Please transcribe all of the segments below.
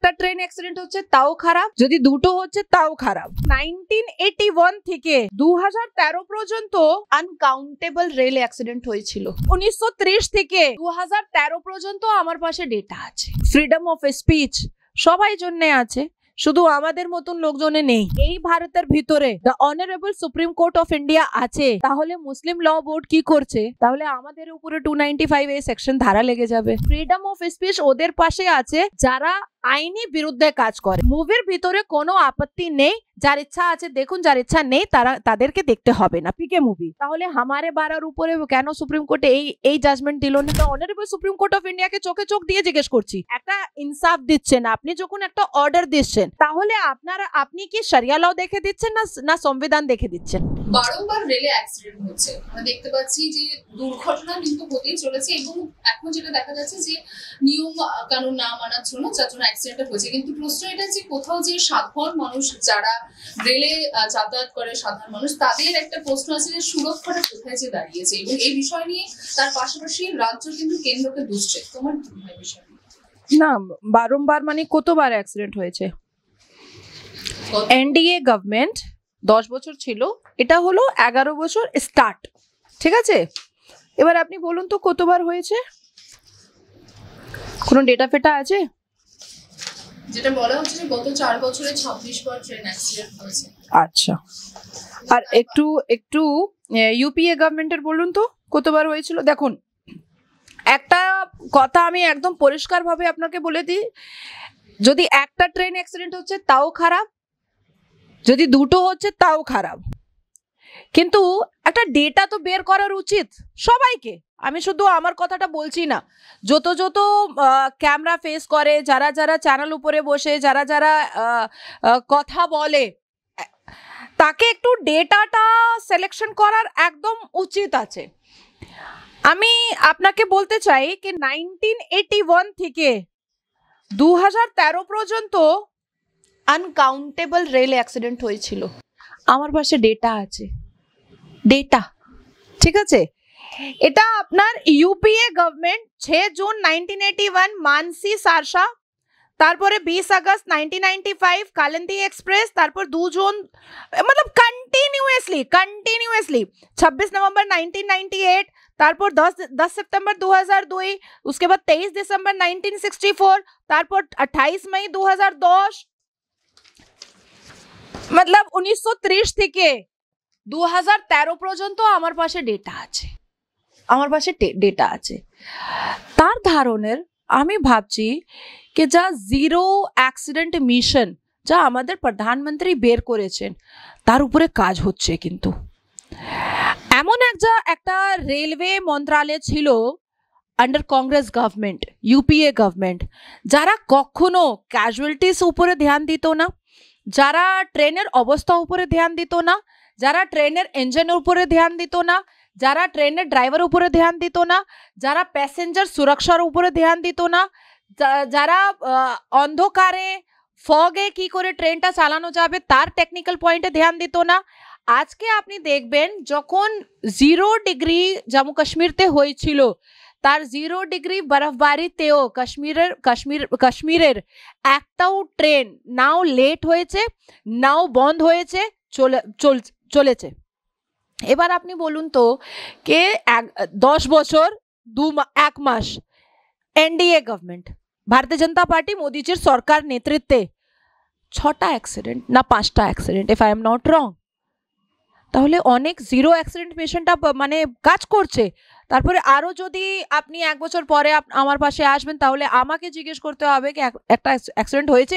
একটা train accident হচ্ছে তাও খারাপ, যদি দুটো হচ্ছে তাও খারাপ। 1981 থেকে 2013 পর্যন্ত আনকাউন্টেবল রেল অ্যাক্সিডেন্ট হয়েছিল। 1930 থেকে 2013 পর্যন্ত আমার পাশে ডেটা আছে। ফ্রিডম অফ স্পিচ সবাই জন্য আছে, শুধু আমাদের মতন লোকজনে নেই। এই ভারতের ভিতরে the honourable supreme court of India আছে, তাহলে মুসলিম ল বোর্ড কি করছে? তাহলে আমাদের উপরে 295A সেকশন ধারা লেগে যাবে। ফ্রিডম অফ স্পিচ ওদের পাশে আছে যারা আইনি বিরুদ্ধে কাজ করে। মুভির ভিতরে কোনো আপত্তি নেই, যার ইচ্ছা আছে দেখুন, যার ইচ্ছা নেই তাদেরকে দেখতে হবে না। পিকে মুভি। তাহলে হামারে বারার উপরে কেন সুপ্রিম কোর্টে এই জাজমেন্ট দিল না? অনারেবল সুপ্রিম কোর্ট অফ ইন্ডিয়াকে চোখে চোখ দিয়ে জিজ্ঞেস করছি, একটা ইনসাফ দিচ্ছেন আপনি, যখন একটা অর্ডার দিচ্ছেন তাহলে আপনি কি শরিয়া ল দেখে দিচ্ছেন না সংবিধান দেখে দিচ্ছেন? বারংবার রেলে অ্যাক্সিডেন্ট হচ্ছে, আমরা দেখতে পাচ্ছি যে দুর্ঘটনা কিন্তু হতেই চলেছে, এবং এখন যেটা দেখা যাচ্ছে যে নিয়ম কানুন না মানার জন্য যার জন্য অ্যাক্সিডেন্ট হয়েছে। কিন্তু প্রশ্ন এটা যে কোথাও যে সাধারণ মানুষ যারা রেলে যাতায়াত করে, সাধারণ মানুষ, তাদের একটা প্রশ্ন আছে যে সুরক্ষাটা কোথায় যে দাঁড়িয়েছে, এবং এই বিষয় নিয়ে তার পাশাপাশি রাজ্য কিন্তু কেন্দ্রকে দুষছে। তোমার কি মনে হয় বিষয় না? বারংবার মানে কতবার অ্যাক্সিডেন্ট হয়েছে? এনডিএ গভর্নমেন্ট 10 বছর ছিল, এটা হলো 11 বছর স্টার্ট, ঠিক আছে? এবার আপনি বলুন তো কতবার হয়েছে? কোনো ডেটা ফেটা আছে? যেটা বলা হচ্ছে যে গত 4 বছরে 26 বার ট্রেন অ্যাক্সিডেন্ট হয়েছে। আচ্ছা, আর একটু ইউপিএ গভর্নমেন্টের বলুন তো কতবার হয়েছিল? দেখুন, একটা কথা আমি একদম পরিষ্কার ভাবে আপনাকে বলে দিই, যদি একটা ট্রেন অ্যাক্সিডেন্ট হচ্ছে তাও খারাপ, যদি দুটো হচ্ছে তাও খারাপ, কিন্তু একটা ডেটা তো বের করার উচিত সবাইকে। আমি শুধু আমার কথাটা বলছি না, যত ক্যামেরা ফেস করে, যারা চ্যানেল উপরে বসে যারা কথা বলে, তাকে একটু ডেটাটা সিলেকশন করার একদম উচিত আছে। আমি আপনাকে বলতে চাই কি 1981 থেকে 2013 পর্যন্ত আনকাউন্টেবল রেল অ্যাক্সিডেন্ট হয়েছিল। আমার পাশে ডেটা আছে, ডেটা, ঠিক আছে? এটা আপনার ইউপিএ গভর্নমেন্ট 6 জুন 1981 মানসি সারসা, তারপরে 20 আগস্ট 1995 কালিন্দী এক্সপ্রেস, তারপর 2 জুন, मतलब कंटिन्यूअसली 26 नवंबर 1998, তারপর 10 सितंबर 2002, उसके बाद 23 दिसंबर 1964, তারপর 28 मई 2010, मतलब 1930 থেকে 2013 পর্যন্ত আমার পাশে ডেটা আছে। তার ধারণের আমি ভাবছি कि যা জিরো অ্যাক্সিডেন্ট মিশন যা আমাদের প্রধানমন্ত্রী বের করেছেন তার উপরে কাজ হচ্ছে। কিন্তু এমন একটা রেলওয়ে মন্ত্রণালয় ছিল under Congress government, UPA government, যারা কখনো ক্যাজুয়ালিটিস উপরে ধ্যান দিত না, যারা ট্রেনের অবস্থা উপরে ধ্যান দিত না, যারা ট্রেনের ইঞ্জিনের উপরে ধ্যান দিত না, যারা ট্রেনের ড্রাইভার উপরে ধ্যান দিত না, যারা প্যাসেঞ্জার সুরক্ষার উপরে ধ্যান দিত না, যারা অন্ধকারে ফগে কি করে ট্রেনটা চালানো যাবে তার টেকনিক্যাল পয়েন্টে ধ্যান দিত না। আজকে আপনি দেখবেন যখন 0 ডিগ্রি জম্মু কাশ্মীরতে হয়েছিল, তার 0 ডিগ্রি বরফবারিতেও কাশ্মীরের একটাও ট্রেন নাও লেট হয়েছে, নাও বন্ধ হয়েছে, চলেছে। এবার আপনি বলুন তো কে 10 বছর 1 মাস এনডিএ গভর্নমেন্ট, ভারতীয় জনতা পার্টি মোদিজির সরকার নেতৃত্বে 6টা অ্যাক্সিডেন্ট না 5টা accident, if I am not wrong, তাহলে অনেক জিরো অ্যাক্সিডেন্ট পেশেন্টটা মানে কাজ করছে। তারপরে আরও যদি আপনি 1 বছর পরে আমার পাশে আসবেন তাহলে আমাকে জিজ্ঞেস করতে হবে কি একটা অ্যাক্সিডেন্ট হয়েছে,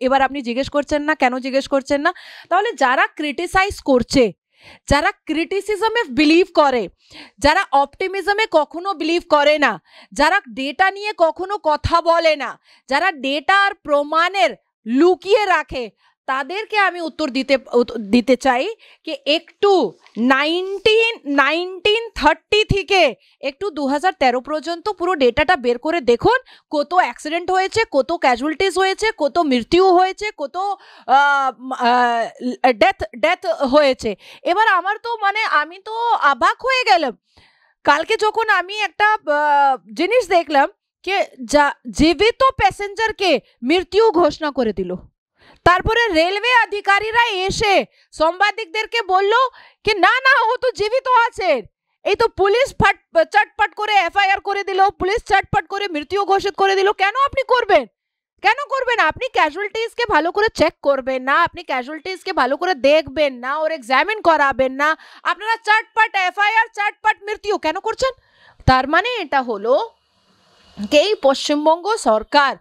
এবার আপনি জিজ্ঞেস করছেন না, কেন জিজ্ঞেস করছেন না? তাহলে যারা ক্রিটিসাইজ করছে, যারা ক্রিটিসিজমে বিলিভ করে, যারা অপটিমিজমে কখনো বিলিভ করে না, যারা ডেটা নিয়ে কখনো কথা বলে না, যারা ডেটা আর প্রমাণের লুকিয়ে রাখে, তাদেরকে আমি উত্তর দিতে চাই कि একটু 1930 থেকে একটু 2013 পর্যন্ত পুরো ডেটাটা বের করে দেখুন কত অ্যাক্সিডেন্ট হয়েছে, কত ক্যাজুয়ালিটিস হয়েছে, কত মৃত্যু হয়েছে, কত ডেথ হয়েছে। এবার আমার তো মানে আমি তো অবাক হয়ে গেলাম কালকে যখন আমি একটা জিনিস দেখলাম কে জীবিত প্যাসেঞ্জারকে মৃত্যু ঘোষণা করে দিল। তারপরে রেলওয়ে আধিকারীরা এসে সাংবাদিকদেরকে বলল কি না না ও তো জীবিত আছে। এই তো পুলিশ চটপট করে এফআইআর করে দিল, পুলিশ চটপট করে মৃত্যু ঘোষিত করে দিল। কেন আপনি করবেন? কেন করবেন? আপনি ক্যাজুয়ালিটিসকে ভালো করে চেক করবেন না, আপনি ক্যাজুয়ালিটিসকে ভালো করে দেখবেন না, ওর এক্সামিন করাবেন না, আপনারা চটপট এফআইআর চটপট মৃত্যু কেন করছেন? তার মানে এটা হলো যে এই পশ্চিমবঙ্গ সরকার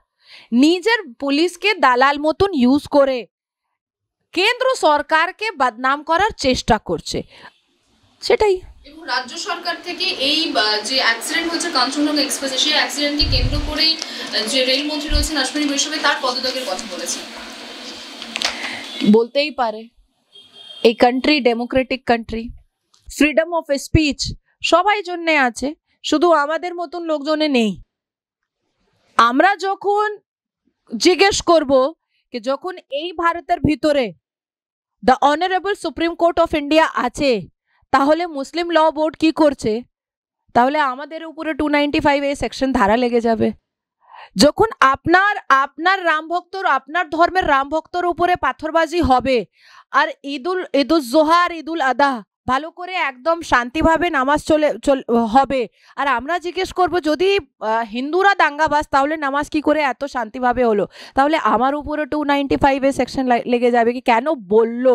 নিজের পুলিশকে দালাল মতন ইউজ করে কেন্দ্র সরকারকে বদনাম করার চেষ্টা করছে, সেটাই। এবং রাজ্য সরকার থেকে এই যে অ্যাক্সিডেন্ট হচ্ছে কাঞ্চনজঙ্ঘা এক্সপ্রেসে, সেই অ্যাক্সিডেন্টকে কেন্দ্র করেই যে রেলমন্ত্রী রয়েছেন অশ্বিনী বৈষ্ণব তার পদত্যাগের কথা বলেছেন। বলতেই পারে, এই country Democratic country, freedom of speech সবাই জন্য আছে, শুধু আমাদের মতন লোকজনে নেই। আমরা যখন জিজ্ঞেস করব कि যখন এই ভারতের ভিতরে the honourable supreme court of India আছে, তাহলে মুসলিম ল বোর্ড কি করছে? তাহলে আমাদের উপরে 295A সেকশন ধারা লেগে যাবে। যখন আপনার রাম ভক্তর, আপনার ধর্মের রাম ভক্তর উপরে পাথরবাজি হবে, আর ঈদুল জোহার ঈদুল আদা ভালো করে একদম শান্তিভাবে নামাজ হবে, আর আমরা জিজ্ঞেস করব যদি হিন্দুরা দাঙ্গাবাজ তাহলে নামাজ কি করে এত শান্তিভাবে হলো? তাহলে আমার উপরে 295A সেকশন লেগে যাবে কি কেন বললো,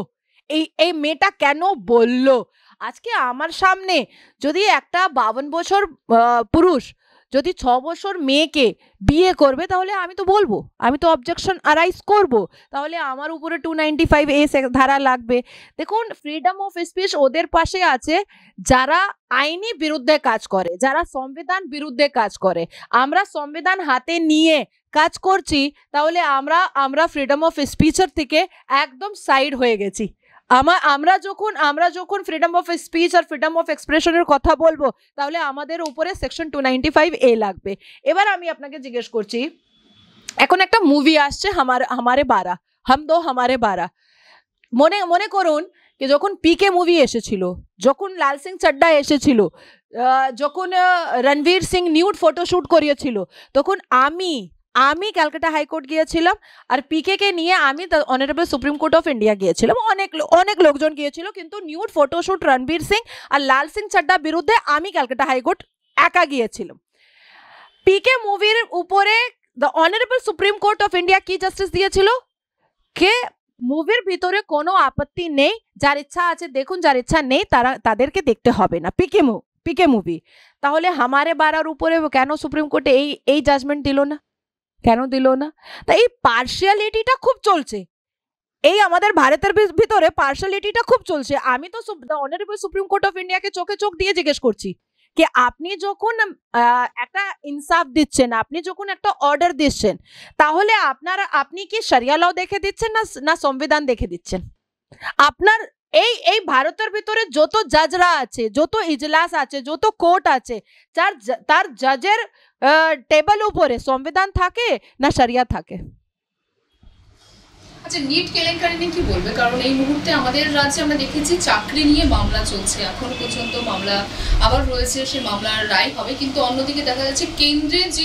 এই মেয়েটা কেন বললো? আজকে আমার সামনে যদি একটা 52 বছর পুরুষ যদি 6 বছর মেয়েকে বিয়ে করবে, তাহলে আমি তো বলবো, আমি তো অবজেকশন আরাইজ করব, তাহলে আমার উপরে 295A ধারা লাগবে। দেখুন, ফ্রিডম অফ স্পিচ ওদের পাশে আছে যারা আইনি বিরুদ্ধে কাজ করে, যারা সংবিধান বিরুদ্ধে কাজ করে। আমরা সংবিধান হাতে নিয়ে কাজ করছি, তাহলে আমরা ফ্রিডম অফ স্পিচের থেকে একদম সাইড হয়ে গেছি। আমরা যখন ফ্রিডম অফ স্পিচ আর ফ্রিডম অফ এক্সপ্রেশনের কথা বলবো, তাহলে আমাদের উপরে সেকশন 295A লাগবে। এবার আমি আপনাকে জিজ্ঞেস করছি, এখন একটা মুভি আসছে হামারে 12, হাম দো হামারে 12। মনে করুন যে যখন পিকে মুভি এসেছিল, যখন লাল সিং চাড্ডা এসেছিল, যখন রণবীর সিং নিউড ফটোশুট করিয়েছিল, তখন আমি ক্যালকাটা হাইকোর্ট গিয়েছিলাম, আর পিকে কে নিয়ে আমি honourable supreme court of India গিয়েছিলাম। অনেক লোকজন গিয়েছিল, কিন্তু নিউড ফটোশুট রণবীর সিং আর লাল সিং চাড্ডার বিরুদ্ধে আমি ক্যালকাটা হাইকোর্ট একা গিয়েছিলাম। পিকে মুভির উপরে the honourable supreme court of India কি জাস্টিস দিয়েছিল কে মুভির ভিতরে কোনো আপত্তি নেই, যার ইচ্ছা আছে দেখুন, যার ইচ্ছা নেই তাদেরকে দেখতে হবে না, পিকে মুভি। তাহলে হামারে 12 উপরে কেন সুপ্রিম কোর্টে এই জাজমেন্ট দিল না? কেন দিল না? তাই এই পার্শিয়ালিটিটা খুব চলছে, এই আমাদের ভারতের ভিতরে পার্শিয়ালিটিটা খুব চলছে। আমি তো অনারেবল সুপ্রিম কোর্ট অফ ইন্ডিয়াকে চোখে চোখ দিয়ে জিজ্ঞেস করছি कि আপনি যখন একটা ইনসাফ দিচ্ছেন, আপনি যখন একটা অর্ডার দিচ্ছেন, তাহলে আপনি কি শরিয়া ল দেখে দিচ্ছেন না সংবিধান দেখে দিচ্ছেন? আপনার এই ভারতের ভিতরে যত জাজরা আছে, যত ইজলাস আছে, যত কোর্ট আছে, তার জাজের টেবল উপরে সংবিধান থাকে না শরিয়া থাকে? আচ্ছা, নিট কেলেঙ্কারি নিয়ে কি বলবে? কারণ এই মুহূর্তে আমাদের রাজ্যে আমরা দেখেছি চাকরি নিয়ে মামলা চলছে, এখন পর্যন্ত মামলা আবার রয়েছে, সেই মামলার রায় হবে। কিন্তু অন্যদিকে দেখা যাচ্ছে কেন্দ্রের যে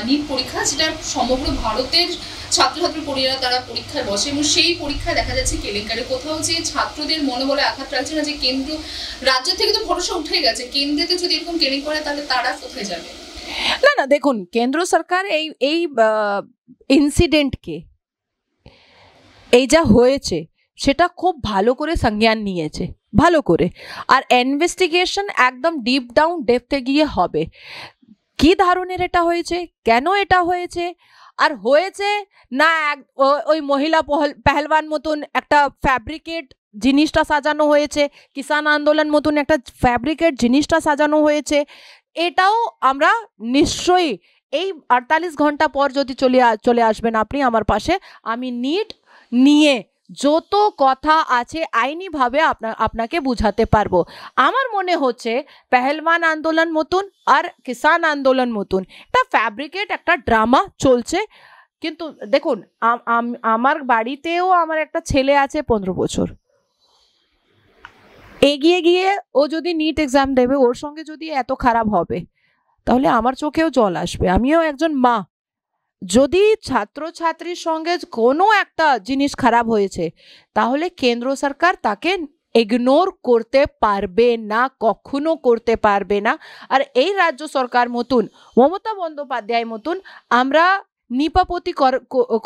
নিট পরীক্ষা, সেটা সমগ্র ভারতের ছাত্রছাত্রী পড়ুয়ারা তারা পরীক্ষায় বসে, এবং সেই পরীক্ষায় দেখা যাচ্ছে কেলেঙ্কারি। কোথাও যে ছাত্রদের মনোবলে আঘাত রাখছে না যে কেন্দ্র, রাজ্য থেকে তো ভরসা উঠে গেছে, কেন্দ্রেতে যদি এরকম কেলেঙ্কারি করে তাহলে তারা কোথায় যাবে? না, দেখুন, কেন্দ্র সরকার এই ইনসিডেন্টকে, এই যা হয়েছে সেটা খুব ভালো করে সংজ্ঞান নিয়েছে, ভালো করে। আর ইনভেস্টিগেশন একদম ডিপ ডাউন ডেপথে গিয়ে হবে, কি ধরনের এটা হয়েছে, কেন এটা হয়েছে, আর হয়েছে না ওই মহিলা পেহলওয়ান মতন একটা ফ্যাব্রিকেট জিনিসটা সাজানো হয়েছে, কিষাণ আন্দোলন মতন একটা ফ্যাব্রিকেট জিনিসটা সাজানো হয়েছে, এটাও আমরা নিশ্চয়ই এই 48 ঘন্টা পর যদি চলে আসবেন আপনি আমার পাশে, আমি নিট নিয়ে যত কথা আছে আইনিভাবে আপনাকে বুঝাতে পারবো। আমার মনে হচ্ছে পেহলওয়ান আন্দোলন মতন আর কিষাণ আন্দোলন মতন একটা ফ্যাব্রিকেট একটা ড্রামা চলছে। কিন্তু দেখুন, আমার বাড়িতেও আমার একটা ছেলে আছে 15 বছর, এগিয়ে গিয়ে ও যদি নিট এক্সাম দেবে, ওর সঙ্গে যদি এত খারাপ হবে, তাহলে আমার চোখেও জল আসবে। আমিও একজন মা। যদি ছাত্রছাত্রীর সঙ্গে কোনো একটা জিনিস খারাপ হয়েছে, তাহলে কেন্দ্র সরকার তাকে ইগনোর করতে পারবে না, কখনো করতে পারবে না। আর এই রাজ্য সরকার মতন, মমতা বন্দ্যোপাধ্যায় মতন আমরা নিপাপতি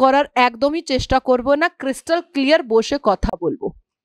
করার একদমই চেষ্টা করব না। ক্রিস্টাল ক্লিয়ার বসে কথা বলবো।